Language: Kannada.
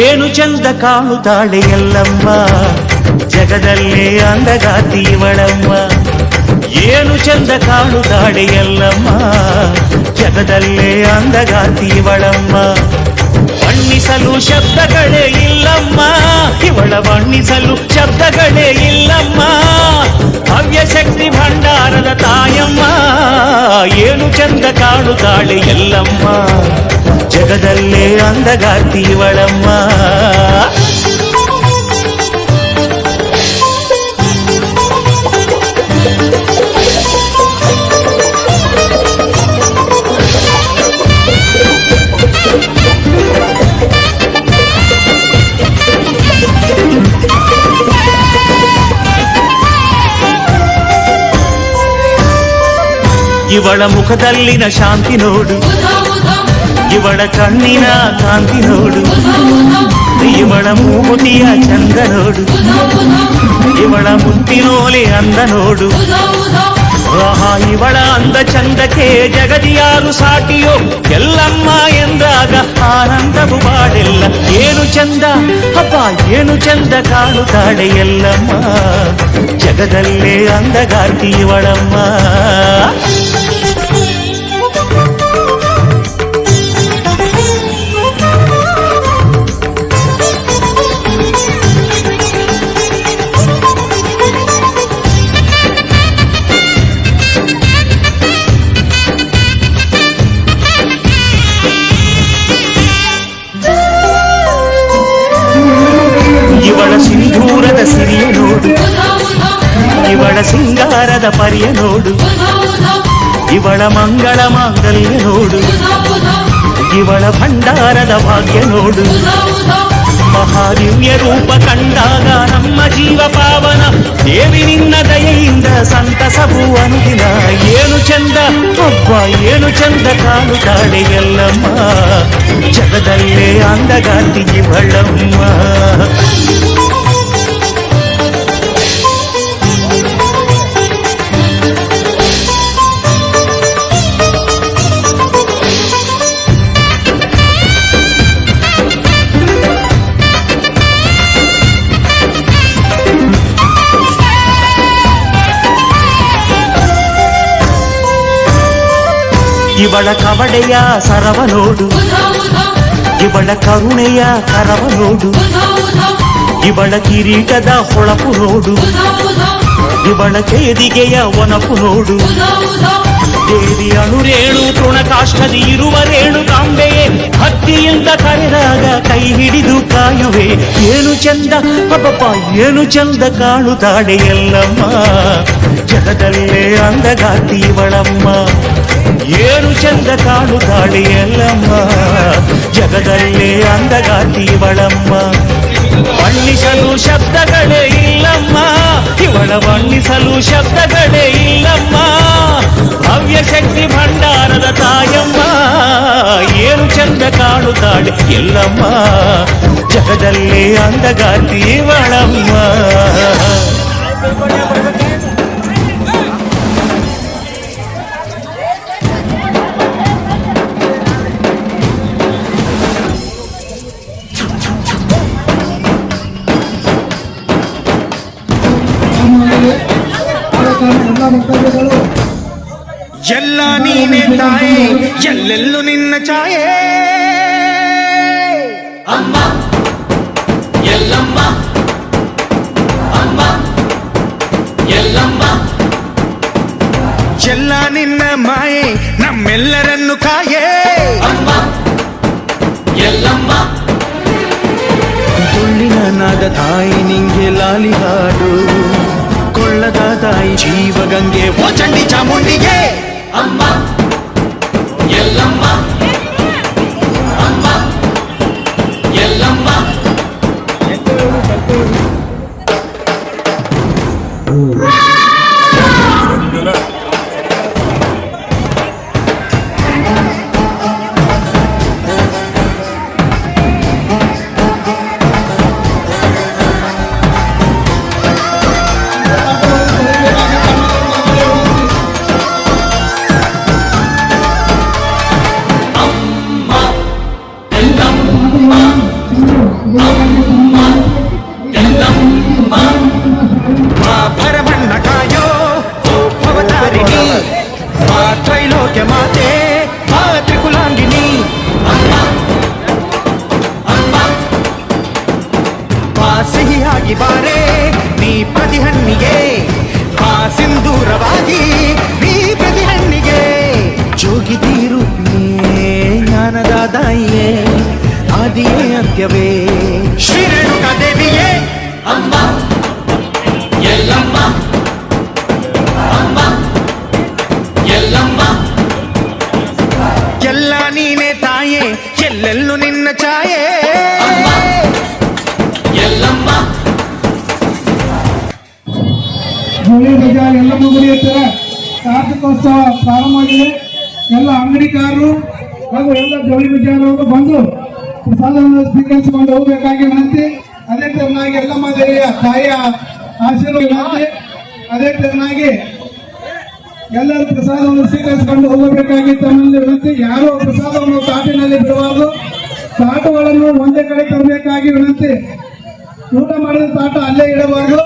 ಏನು ಚಂದ ಕಾಣುತ್ತಾಳೆ ಎಲ್ಲಮ್ಮ, ಜಗದಲ್ಲೇ ಅಂದಗಾತಿ ಇವಳಮ್ಮ. ಏನು ಚಂದ ಕಾಣುತ್ತಾಳೆ ಎಲ್ಲಮ್ಮ, ಜಗದಲ್ಲೇ ಅಂದಗಾತಿ ಇವಳಮ್ಮ. ಬಣ್ಣಿಸಲು ಶಬ್ದಗಳೇ ಇಲ್ಲಮ್ಮ, ಇವಳ ಬಣ್ಣಿಸಲು ಶಬ್ದಗಳೇ ಇಲ್ಲಮ್ಮ. ಭವ್ಯ ಶಕ್ತಿ ಭಂಡಾರದ ತಾಯಮ್ಮ, ಏನು ಚಂದ ಕಾಣುತ್ತಾಳೆ ಎಲ್ಲಮ್ಮ, ಜಗದಲ್ಲೇ ಅಂದಗಾತಿ ಇವಳಮ್ಮ. ಇವಳ ಮುಖದಲ್ಲಿನ ಶಾಂತಿ ನೋಡು, ಇವಳ ಕಣ್ಣಿನ ಕಾಂತಿ ನೋಡು, ಇವಳ ಮೂಗುತಿಯ ಚಂದ ನೋಡು, ಇವಳ ಮುತ್ತಿನೋಲೆ ಅಂದ ನೋಡು. ಆಹಾ, ಇವಳ ಅಂದ ಚಂದಕ್ಕೆ ಜಗದಿಯಾರು ಸಾಟಿಯೋ, ಎಲ್ಲಮ್ಮ ಎಂದಾಗ ಆನಂದವು ಬಾಡೆಲ್ಲ. ಏನು ಚಂದ ಅಪ್ಪ, ಏನು ಚಂದ ಕಾಣುತ್ತಾಳೆ ಎಲ್ಲಮ್ಮ, ಜಗದಲ್ಲೇ ಅಂದಗಾರ್ತಿ ಇವಳಮ್ಮ. ಇವಳ ಸಿಂಧೂರದ ಸಿರಿಯ ನೋಡು, ಇವಳ ಸಿಂಗಾರದ ಪರಿಯ ನೋಡು, ಇವಳ ಮಂಗಳ ಮಾಂಗಲ್ಯ ನೋಡು, ಇವಳ ಭಂಡಾರದ ಭಾಗ್ಯ ನೋಡು. ಮಹಾದಿವ್ಯ ರೂಪ ಕಂಡಾಗ ನಮ್ಮ ಜೀವ ಪಾವನ, ದೇವಿ ನಿನ್ನ ದಯೆಯಿಂದ ಸಂತಸವು ಅನುದಿನ. ಏನು ಚಂದ ಅಬ್ಬ, ಏನು ಚಂದ ಕಾಣುತ್ತಾಳೆ ಎಲ್ಲಮ್ಮ, ಜಗದಲ್ಲೇ ಅಂದಗಾತಿ ಇವಳಮ್ಮ. ಇವಳ ಕವಡೆಯ ಸರವ ನೋಡು, ಇವಳ ಕರುಣೆಯ ಕರವ ನೋಡು, ಇವಳ ಕಿರೀಟದ ಹೊಳಪು ನೋಡು, ಇವಳ ಕೇದಿಗೆಯ ಒನಪು ನೋಡು. ದೇವಿ ಅಣುರೇಣು ತೃಣಕಾಷ್ಠದಿ ಇರುವ ರೇಣು ಕಾಂಬೆಯೇ, ಭಕ್ತಿಯಿಂದ ಕರೆದಾಗ ಕೈ ಹಿಡಿದು ಕಾಯುವೆ. ಏನು ಚಂದ ಅಬ್ಬಪ್ಪ, ಏನು ಚಂದ ಕಾಣುತ್ತಾಳೆ ಎಲ್ಲಮ್ಮ, ಜಗದಲ್ಲೇ ಅಂದಗಾತಿ ಇವಳಮ್ಮ. ಏನು ಚಂದ ಕಾಣುತ್ತಾಳೆ ಎಲ್ಲಮ್ಮ, ಜಗದಲ್ಲೇ ಅಂದಗಾತಿ ಇವಳಮ್ಮ. ಬಣ್ಣಿಸಲು ಶಬ್ದಗಳೇ ಇಲ್ಲಮ್ಮ, ಇವಳ ಬಣ್ಣಿಸಲು ಶಬ್ದಗಳೇ ಇಲ್ಲಮ್ಮ. ಭವ್ಯ ಶಕ್ತಿ ಭಂಡಾರದ ತಾಯಮ್ಮ, ಏನು ಚಂದ ಕಾಣುತ್ತಾಳೆ ಎಲ್ಲಮ್ಮ, ಜಗದಲ್ಲೇ ಅಂದಗಾತಿ ಇವಳಮ್ಮ. ಎಲ್ಲ ನೀನೆ ತಾಯೇ, ಎಲ್ಲೆಲ್ಲೂ ನಿನ್ನ ಛಾಯೆ. ಅಮ್ಮ ಎಲ್ಲಮ್ಮ, ಅಮ್ಮ ಎಲ್ಲಮ್ಮ, ಎಲ್ಲ ನಿನ್ನ ಮಾಯೆ ನಮ್ಮೆಲ್ಲರನ್ನು ಕಾಯೇ. ಅಮ್ಮ ಎಲ್ಲಮ್ಮ, ತುಳ್ಳಿನ ನಾದ ತಾಯಿ ನಿಂಗೆ ಲಾಲಿ ಹಾಡು, ಕೊಳ್ಳದ ತಾಯಿ ಜೀವಗಂಗೆ ಓ ಚಂಡಿ ಚಾಮುಂಡಿಗೆ. ಅಮ್ಮ ಎಲ್ಲಮ್ಮ, ಅಮ್ಮ ಎಲ್ಲಮ್ಮ. ಸಿಹಿಯಾಗಿ ಬಾರೆ ನೀ ಪ್ರತಿ ಹಣ್ಣಿಗೆ ಬಾ ಸಿಂಧೂರವಾಗಿ ನೀ ಪ್ರತಿ ಹಣ್ಣಿಗೆ ಜೋಗಿದೀರು ಜ್ಞಾನದ ದಾಯಿಯೇ ಆದಿಯೇ ಅಂತ್ಯವೇ ಶ್ರೀ ರೇಣುಕಾ ದೇವಿಯೇ ಅಮ್ಮ ಎಲ್ಲಮ್ಮ ಅಮ್ಮ ಎಲ್ಲಮ್ಮ ಎಲ್ಲ ನೀನೇ ತಾಯೇ ಎಲ್ಲೆಲ್ಲೂ ನಿನ್ನ ಛಾಯೆ ಅಮ್ಮ ಎಲ್ಲಮ್ಮ ಜೋಳಿ ಬಜಾರ್ ಎಲ್ಲ ಗುಡಿ ಹತ್ತಿರ ಕಾರ್ತಿಕೋತ್ಸವ ಪ್ರಾರಂಭವಾಗಿದೆ. ಎಲ್ಲ ಅಂಗಡಿಕಾರರು ಹಾಗೂ ಎಲ್ಲ ಜೋಳಿ ಬಜಾರವರು ಬಂದು ಪ್ರಸಾದವನ್ನು ಸ್ವೀಕರಿಸಿಕೊಂಡು ಹೋಗಬೇಕಾಗಿ ವಿನಂತಿ. ಅದೇ ತೆರನಾಗಿ ಎಲ್ಲಮ್ಮ ದೇವಿಯ ತಾಯಿಯ ಆಶೀರ್ವಾದ ವಿನಂತಿ. ಅದೇ ತೆರನಾಗಿ ಎಲ್ಲರೂ ಪ್ರಸಾದವನ್ನು ಸ್ವೀಕರಿಸಿಕೊಂಡು ಹೋಗಬೇಕಾಗಿ ತಮ್ಮಲ್ಲಿ ವಿನಂತಿ. ಯಾರು ಪ್ರಸಾದವನ್ನು ತಾಟಿನಲ್ಲಿ ಬಿಡಬಾರದು. ತಾಟುಗಳನ್ನು ಒಂದೇ ಕಡೆ ತರಬೇಕಾಗಿ ವಿನಂತಿ. ಊಟ ಮಾಡಿದ ತಾಟ ಅಲ್ಲೇ ಇಡಬಾರದು.